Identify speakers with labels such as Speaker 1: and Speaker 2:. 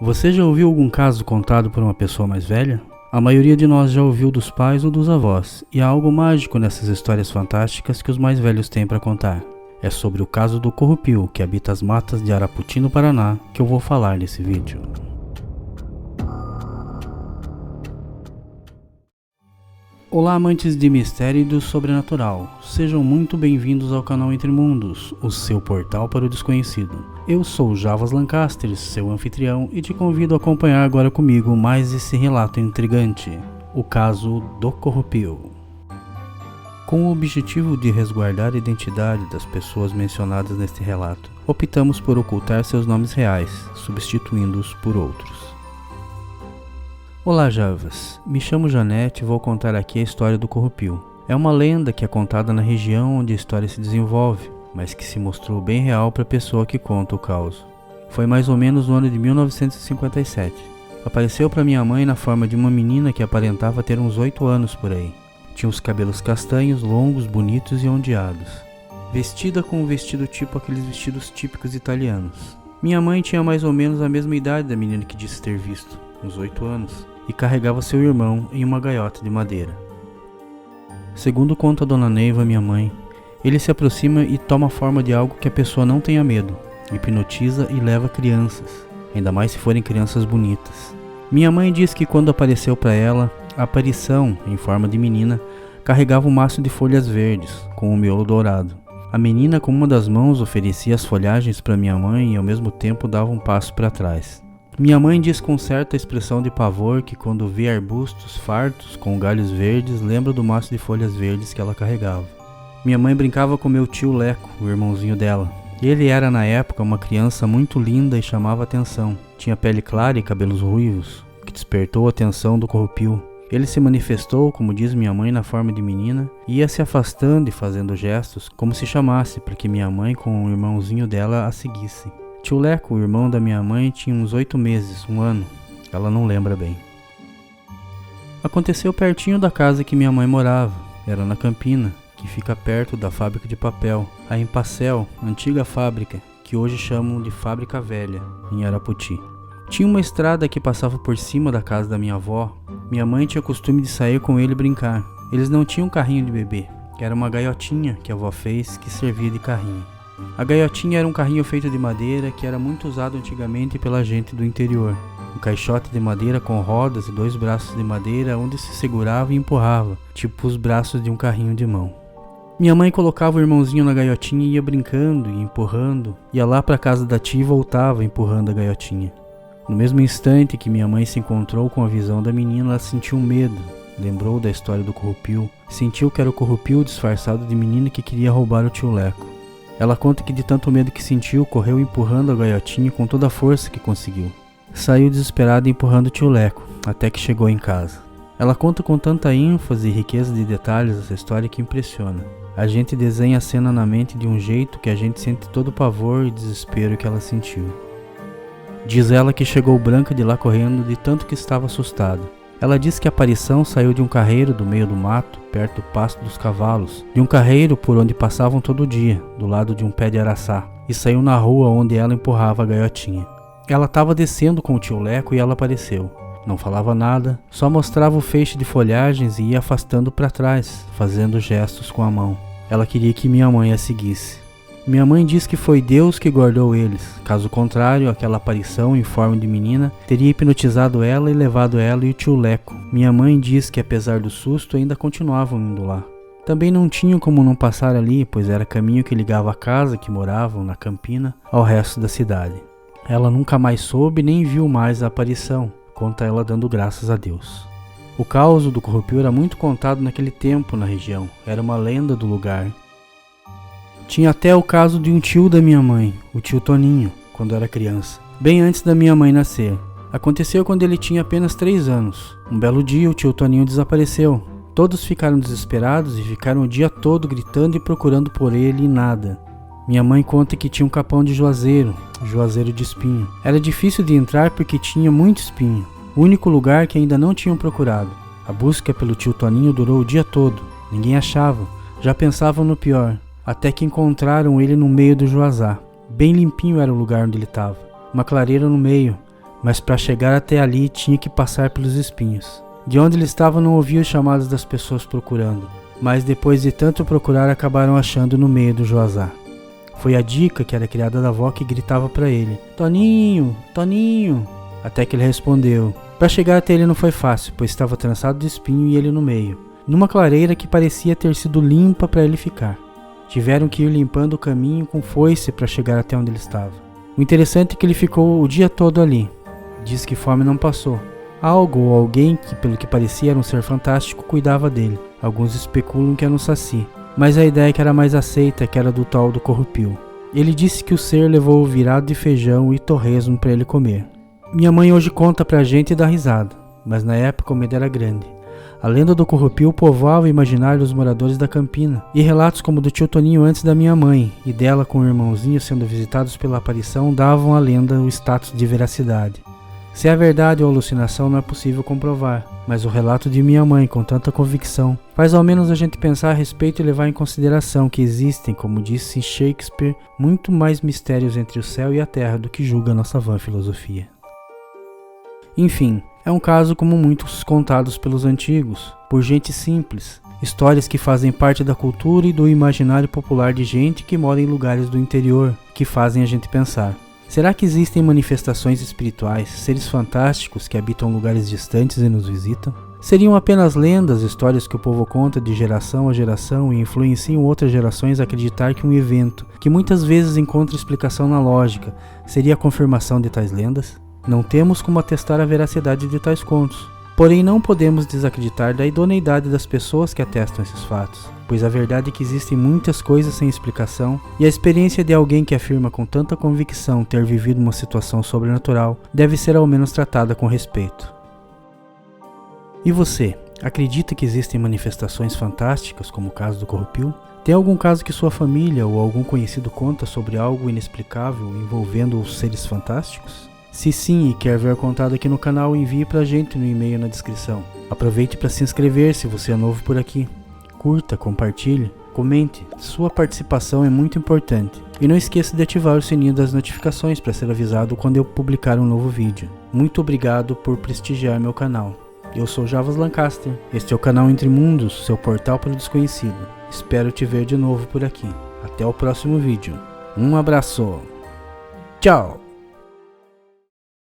Speaker 1: Você já ouviu algum caso contado por uma pessoa mais velha? A maioria de nós já ouviu dos pais ou dos avós, e há algo mágico nessas histórias fantásticas que os mais velhos têm para contar. É sobre o caso do Corrupio, que habita as matas de Araputi, no Paraná, que eu vou falar nesse vídeo. Olá, amantes de mistério e do sobrenatural, sejam muito bem-vindos ao canal Entre Mundos, o seu portal para o desconhecido. Eu sou Javas Lancaster, seu anfitrião, e te convido a acompanhar agora comigo mais esse relato intrigante, o caso do Corrupio. Com o objetivo de resguardar a identidade das pessoas mencionadas neste relato, optamos por ocultar seus nomes reais, substituindo-os por outros. Olá, Javas, me chamo Janete e vou contar aqui a história do Corrupio. É uma lenda que é contada na região onde a história se desenvolve, mas que se mostrou bem real para a pessoa que conta o caos. Foi mais ou menos no ano de 1957. Apareceu para minha mãe na forma de uma menina que aparentava ter uns 8 anos por aí. Tinha os cabelos castanhos, longos, bonitos e ondeados. Vestida com um vestido tipo aqueles vestidos típicos italianos. Minha mãe tinha mais ou menos a mesma idade da menina que disse ter visto, uns 8 anos, e carregava seu irmão em uma gaiota de madeira. Segundo conta Dona Neiva, minha mãe, ele se aproxima e toma a forma de algo que a pessoa não tenha medo, hipnotiza e leva crianças, ainda mais se forem crianças bonitas. Minha mãe diz que quando apareceu para ela, a aparição, em forma de menina, carregava um maço de folhas verdes, com um miolo dourado. A menina com uma das mãos oferecia as folhagens para minha mãe e ao mesmo tempo dava um passo para trás. Minha mãe diz com certa expressão de pavor que quando vê arbustos fartos com galhos verdes, lembra do maço de folhas verdes que ela carregava. Minha mãe brincava com meu tio Leco, o irmãozinho dela. Ele era na época uma criança muito linda e chamava atenção. Tinha pele clara e cabelos ruivos, que despertou a atenção do Corrupio. Ele se manifestou, como diz minha mãe, na forma de menina, e ia se afastando e fazendo gestos, como se chamasse para que minha mãe com o irmãozinho dela a seguisse. Tio Leco, o irmão da minha mãe, tinha uns 8 meses, um ano, ela não lembra bem. Aconteceu pertinho da casa que minha mãe morava, era na Campina, que fica perto da fábrica de papel, a Empacel, antiga fábrica, que hoje chamam de Fábrica Velha, em Araputi. Tinha uma estrada que passava por cima da casa da minha avó. Minha mãe tinha costume de sair com ele brincar. Eles não tinham carrinho de bebê, era uma gaiotinha que a avó fez que servia de carrinho. A gaiotinha era um carrinho feito de madeira que era muito usado antigamente pela gente do interior. Um caixote de madeira com rodas e 2 braços de madeira onde se segurava e empurrava, tipo os braços de um carrinho de mão. Minha mãe colocava o irmãozinho na gaiotinha e ia brincando e empurrando, ia lá para a casa da tia e voltava empurrando a gaiotinha. No mesmo instante que minha mãe se encontrou com a visão da menina, ela sentiu medo, lembrou da história do Corrupio, sentiu que era o Corrupio disfarçado de menina que queria roubar o tio Leco. Ela conta que de tanto medo que sentiu, correu empurrando a gaiotinha com toda a força que conseguiu. Saiu desesperada empurrando o tio Leco, até que chegou em casa. Ela conta com tanta ênfase e riqueza de detalhes essa história que impressiona. A gente desenha a cena na mente de um jeito que a gente sente todo o pavor e desespero que ela sentiu. Diz ela que chegou branca de lá correndo de tanto que estava assustada. Ela diz que a aparição saiu de um carreiro do meio do mato, perto do pasto dos cavalos, de um carreiro por onde passavam todo dia, do lado de um pé de araçá, e saiu na rua onde ela empurrava a gaiotinha. Ela estava descendo com o tio Leco e ela apareceu. Não falava nada, só mostrava o feixe de folhagens e ia afastando para trás, fazendo gestos com a mão. Ela queria que minha mãe a seguisse. Minha mãe diz que foi Deus que guardou eles, caso contrário, aquela aparição em forma de menina teria hipnotizado ela e levado ela e o tio Leco. Minha mãe diz que apesar do susto ainda continuavam indo lá. Também não tinham como não passar ali, pois era caminho que ligava a casa que moravam na Campina ao resto da cidade. Ela nunca mais soube nem viu mais a aparição, conta ela dando graças a Deus. O caos do Corrupio era muito contado naquele tempo na região, era uma lenda do lugar. Tinha até o caso de um tio da minha mãe, o tio Toninho, quando era criança, bem antes da minha mãe nascer. Aconteceu quando ele tinha apenas 3 anos. Um belo dia o tio Toninho desapareceu. Todos ficaram desesperados e ficaram o dia todo gritando e procurando por ele e nada. Minha mãe conta que tinha um capão de juazeiro de espinho. Era difícil de entrar porque tinha muito espinho, o único lugar que ainda não tinham procurado. A busca pelo tio Toninho durou o dia todo, ninguém achava, já pensavam no pior. Até que encontraram ele no meio do juazá. Bem limpinho era o lugar onde ele estava. Uma clareira no meio, mas para chegar até ali tinha que passar pelos espinhos. De onde ele estava não ouvia os chamados das pessoas procurando, mas depois de tanto procurar acabaram achando no meio do Joazá. Foi a Dica, que era criada da avó, que gritava para ele: "Toninho, Toninho!" Até que ele respondeu. Para chegar até ele não foi fácil, pois estava trançado de espinho e ele no meio, numa clareira que parecia ter sido limpa para ele ficar. Tiveram que ir limpando o caminho com foice para chegar até onde ele estava. O interessante é que ele ficou o dia todo ali. Diz que fome não passou. Algo ou alguém, que pelo que parecia era um ser fantástico, cuidava dele. Alguns especulam que era um saci, mas a ideia que era mais aceita é que era do tal do Corrupio. Ele disse que o ser levou o virado de feijão e torresmo para ele comer. Minha mãe hoje conta pra gente e dá risada, mas na época o medo era grande. A lenda do Corrupio povoava o imaginário dos moradores da Campina, e relatos como o do tio Toninho antes da minha mãe e dela com o irmãozinho sendo visitados pela aparição davam à lenda o status de veracidade. Se é verdade ou alucinação não é possível comprovar, mas o relato de minha mãe com tanta convicção faz ao menos a gente pensar a respeito e levar em consideração que existem, como disse Shakespeare, muito mais mistérios entre o céu e a terra do que julga a nossa vã filosofia. Enfim, é um caso como muitos contados pelos antigos, por gente simples, histórias que fazem parte da cultura e do imaginário popular de gente que mora em lugares do interior, que fazem a gente pensar. Será que existem manifestações espirituais, seres fantásticos que habitam lugares distantes e nos visitam? Seriam apenas lendas, histórias que o povo conta de geração a geração e influenciam outras gerações a acreditar que um evento, que muitas vezes encontra explicação na lógica, seria a confirmação de tais lendas? Não temos como atestar a veracidade de tais contos, porém não podemos desacreditar da idoneidade das pessoas que atestam esses fatos, pois a verdade é que existem muitas coisas sem explicação e a experiência de alguém que afirma com tanta convicção ter vivido uma situação sobrenatural deve ser ao menos tratada com respeito. E você, acredita que existem manifestações fantásticas, como o caso do Corrupio? Tem algum caso que sua família ou algum conhecido conta sobre algo inexplicável envolvendo os seres fantásticos? Se sim e quer ver contado aqui no canal, envie pra gente no e-mail na descrição. Aproveite para se inscrever se você é novo por aqui. Curta, compartilhe, comente, sua participação é muito importante. E não esqueça de ativar o sininho das notificações para ser avisado quando eu publicar um novo vídeo. Muito obrigado por prestigiar meu canal. Eu sou Javas Lancaster, este é o canal Entre Mundos, seu portal para o desconhecido. Espero te ver de novo por aqui. Até o próximo vídeo. Um abraço. Tchau!